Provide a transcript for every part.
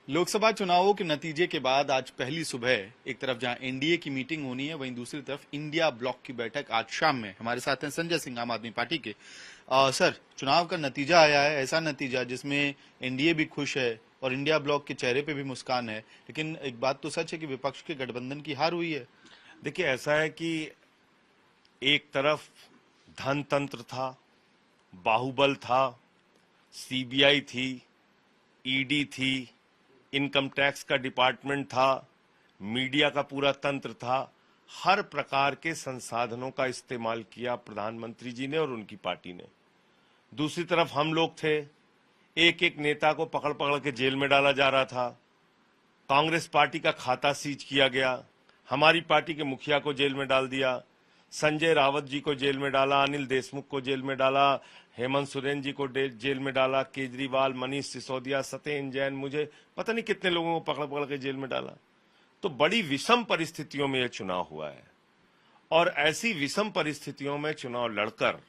लोकसभा चुनावों के नतीजे के बाद आज पहली सुबह एक तरफ जहां एनडीए की मीटिंग होनी है, वहीं दूसरी तरफ इंडिया ब्लॉक की बैठक आज शाम में। हमारे साथ हैं संजय सिंह, आम आदमी पार्टी के। सर, चुनाव का नतीजा आया है, ऐसा नतीजा जिसमें एनडीए भी खुश है और इंडिया ब्लॉक के चेहरे पे भी मुस्कान है, लेकिन एक बात तो सच है कि विपक्ष के गठबंधन की हार हुई है। देखिए, ऐसा है कि एक तरफ धनतंत्र था, बाहुबल था, सीबीआई थी, ईडी थी, इनकम टैक्स का डिपार्टमेंट था, मीडिया का पूरा तंत्र था। हर प्रकार के संसाधनों का इस्तेमाल किया प्रधानमंत्री जी ने और उनकी पार्टी ने। दूसरी तरफ हम लोग थे, एक एक नेता को पकड़ पकड़ के जेल में डाला जा रहा था। कांग्रेस पार्टी का खाता सीज किया गया, हमारी पार्टी के मुखिया को जेल में डाल दिया, संजय रावत जी को जेल में डाला, अनिल देशमुख को जेल में डाला, हेमंत सोरेन जी को जेल में डाला, केजरीवाल, मनीष सिसोदिया, सत्येंद्र जैन, मुझे पता नहीं कितने लोगों को पकड़ पकड़ के जेल में डाला। तो बड़ी विषम परिस्थितियों में यह चुनाव हुआ है और ऐसी विषम परिस्थितियों में चुनाव लड़कर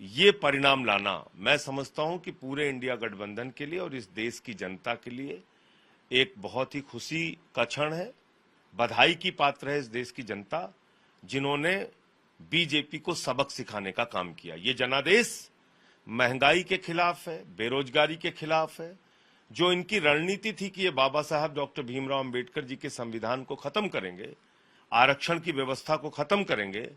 ये परिणाम लाना, मैं समझता हूं कि पूरे इंडिया गठबंधन के लिए और इस देश की जनता के लिए एक बहुत ही खुशी का क्षण है। बधाई की पात्र है इस देश की जनता, जिन्होंने बीजेपी को सबक सिखाने का काम किया। ये जनादेश महंगाई के खिलाफ है, बेरोजगारी के खिलाफ है। जो इनकी रणनीति थी कि ये बाबा साहब डॉक्टर भीमराव अंबेडकर जी के संविधान को खत्म करेंगे, आरक्षण की व्यवस्था को खत्म करेंगे,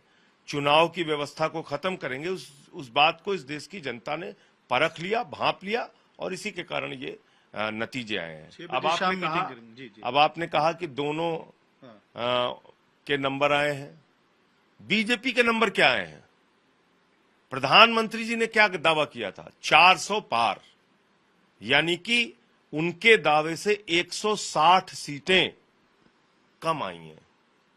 चुनाव की व्यवस्था को खत्म करेंगे, उस बात को इस देश की जनता ने परख लिया, भांप लिया और इसी के कारण ये नतीजे आए हैं। अब आपने कहा कि दोनों के नंबर आए हैं। बीजेपी के नंबर क्या आए हैं? प्रधानमंत्री जी ने क्या दावा किया था? 400 पार, यानी कि उनके दावे से 160 सीटें कम आई हैं।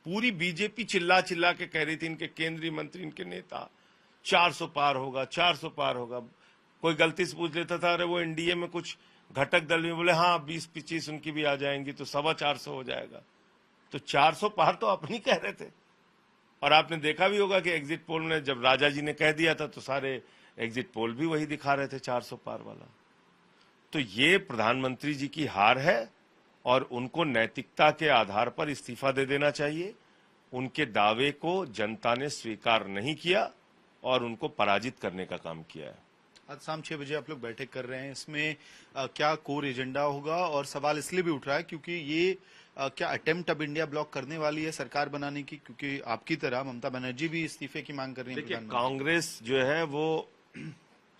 पूरी बीजेपी चिल्ला चिल्ला के कह रही थी, इनके केंद्रीय मंत्री, इनके नेता, 400 पार होगा, 400 पार होगा। कोई गलती से पूछ लेता था, अरे वो एनडीए में कुछ घटक दल में, बोले हाँ 20-25 उनकी भी आ जाएंगी तो 425 हो जाएगा। तो 400 पार तो अपनी कह रहे थे। और आपने देखा भी होगा कि एग्जिट पोल में जब राजा जी ने कह दिया था तो सारे एग्जिट पोल भी वही दिखा रहे थे, 400 पार वाला। तो ये प्रधानमंत्री जी की हार है और उनको नैतिकता के आधार पर इस्तीफा दे देना चाहिए। उनके दावे को जनता ने स्वीकार नहीं किया और उनको पराजित करने का काम किया है। आज शाम 6 बजे आप लोग बैठक कर रहे हैं, इसमें क्या कोर एजेंडा होगा? और सवाल इसलिए भी उठ रहा है क्योंकि ये क्या अटेम्प्ट अब इंडिया ब्लॉक करने वाली है सरकार बनाने की? क्योंकि आपकी तरह ममता बनर्जी भी इस्तीफे की मांग कर रही है। देखिए, कांग्रेस जो है वो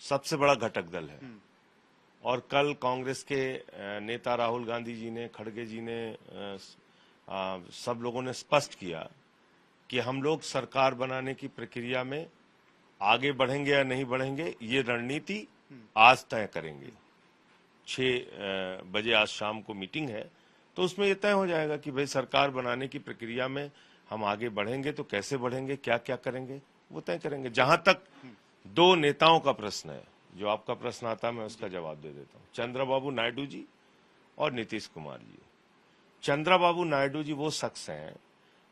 सबसे बड़ा घटक दल है और कल कांग्रेस के नेता राहुल गांधी जी ने, खड़गे जी ने, सब लोगों ने स्पष्ट किया कि हम लोग सरकार बनाने की प्रक्रिया में आगे बढ़ेंगे या नहीं बढ़ेंगे, ये रणनीति आज तय करेंगे। 6 बजे आज शाम को मीटिंग है, तो उसमें ये तय हो जाएगा कि भाई सरकार बनाने की प्रक्रिया में हम आगे बढ़ेंगे तो कैसे बढ़ेंगे, क्या क्या करेंगे, वो तय करेंगे। जहां तक दो नेताओं का प्रश्न है, जो आपका प्रश्न आता है, मैं उसका जवाब दे देता हूं। चंद्रबाबू नायडू जी और नीतीश कुमार जी। चंद्रबाबू नायडू जी वो शख्स हैं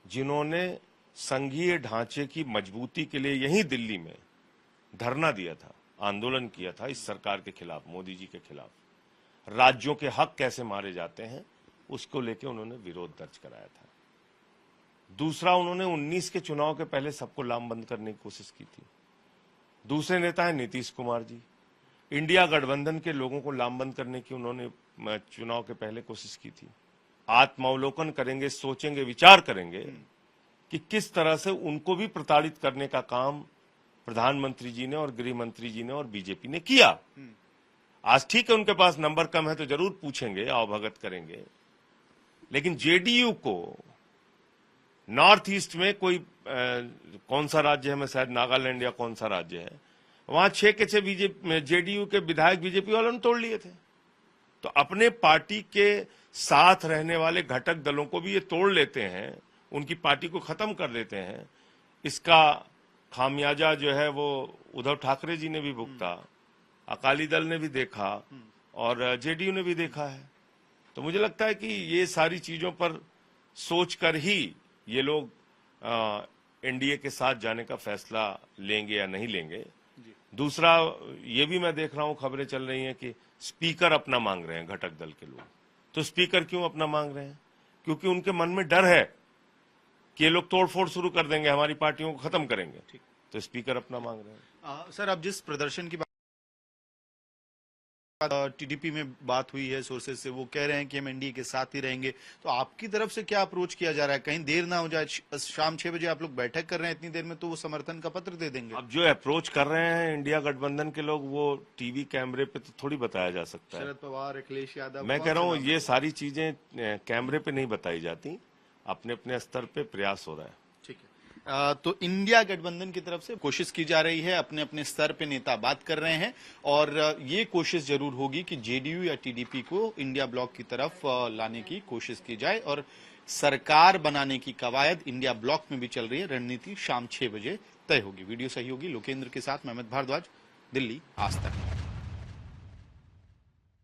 जिन्होंने संघीय ढांचे की मजबूती के लिए यहीं दिल्ली में धरना दिया था, आंदोलन किया था इस सरकार के खिलाफ, मोदी जी के खिलाफ। राज्यों के हक कैसे मारे जाते हैं उसको लेके उन्होंने विरोध दर्ज कराया था। दूसरा, उन्होंने 19 के चुनाव के पहले सबको लामबंद करने की कोशिश की थी। दूसरे नेता है नीतीश कुमार जी। इंडिया गठबंधन के लोगों को लामबंद करने की उन्होंने चुनाव के पहले कोशिश की थी। आत्मावलोकन करेंगे, सोचेंगे, विचार करेंगे कि किस तरह से उनको भी प्रताड़ित करने का काम प्रधानमंत्री जी ने और गृह मंत्री जी ने और बीजेपी ने किया। आज ठीक है, उनके पास नंबर कम है तो जरूर पूछेंगे, अवगत करेंगे, लेकिन जेडीयू को नॉर्थ ईस्ट में कोई कौन सा राज्य है, मैं शायद नागालैंड या कौन सा राज्य है, वहां 6 के 6 जेडीयू के विधायक बीजेपी वालों ने तोड़ लिए थे। तो अपने पार्टी के साथ रहने वाले घटक दलों को भी ये तोड़ लेते हैं, उनकी पार्टी को खत्म कर देते हैं। इसका खामियाजा जो है वो उद्धव ठाकरे जी ने भी भुगता, अकाली दल ने भी देखा और जेडीयू ने भी देखा है। तो मुझे लगता है कि ये सारी चीजों पर सोचकर ही ये लोग एनडीए के साथ जाने का फैसला लेंगे या नहीं लेंगे। दूसरा, ये भी मैं देख रहा हूं, खबरें चल रही हैं कि स्पीकर अपना मांग रहे हैं घटक दल के लोग। तो स्पीकर क्यों अपना मांग रहे हैं? क्योंकि उनके मन में डर है कि ये लोग तोड़फोड़ शुरू कर देंगे, हमारी पार्टियों को खत्म करेंगे, तो स्पीकर अपना मांग रहे हैं। सर, अब जिस प्रदर्शन की बात टीडीपी में बात हुई है सोर्सेज से, वो कह रहे हैं कि हम एनडीए के साथ ही रहेंगे, तो आपकी तरफ से क्या अप्रोच किया जा रहा है? कहीं देर ना हो जाए, शाम 6 बजे आप लोग बैठक कर रहे हैं, इतनी देर में तो वो समर्थन का पत्र दे देंगे। अब जो अप्रोच कर रहे हैं इंडिया गठबंधन के लोग, वो टीवी कैमरे पे तो थोड़ी बताया जा सकता है। शरद पवार, अखिलेश यादव, मैं कह रहा हूँ ये सारी चीजें कैमरे पे नहीं बताई जाती, अपने अपने स्तर पे प्रयास हो रहा है। ठीक है। तो इंडिया गठबंधन की तरफ से कोशिश की जा रही है, अपने अपने स्तर पे नेता बात कर रहे हैं, और ये कोशिश जरूर होगी कि जेडीयू या टीडीपी को इंडिया ब्लॉक की तरफ लाने की कोशिश की जाए, और सरकार बनाने की कवायद इंडिया ब्लॉक में भी चल रही है। रणनीति शाम 6 बजे तय होगी। वीडियो सहयोगी लोकेंद्र के साथ मैं अमित भारद्वाज, दिल्ली, आज तक।